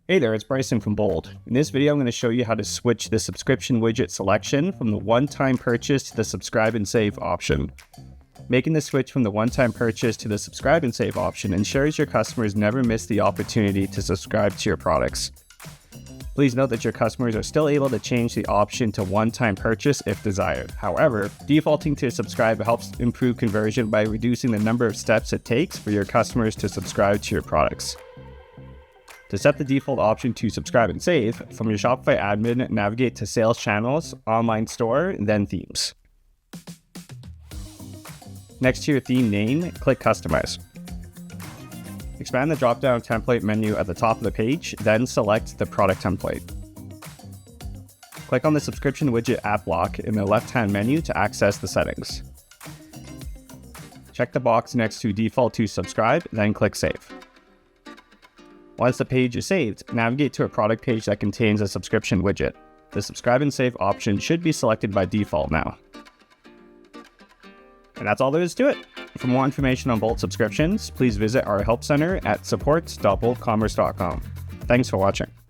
Hey there, it's Bryson from Bold. In this video, I'm going to show you how to switch the subscription widget selection from the one-time purchase to the subscribe and save option. Making the switch from the one-time purchase to the subscribe and save option ensures your customers never miss the opportunity to subscribe to your products. Please note that your customers are still able to change the option to one-time purchase if desired. However, defaulting to subscribe helps improve conversion by reducing the number of steps it takes for your customers to subscribe to your products. To set the default option to subscribe and save, from your Shopify admin, navigate to Sales Channels, Online Store, then Themes. Next to your theme name, click Customize. Expand the drop-down template menu at the top of the page, then select the product template. Click on the subscription widget app block in the left-hand menu to access the settings. Check the box next to Default to Subscribe, then click Save. Once the page is saved, navigate to a product page that contains a subscription widget. The subscribe and save option should be selected by default now. And that's all there is to it. For more information on Bolt subscriptions, please visit our help center at support.boltcommerce.com. Thanks for watching.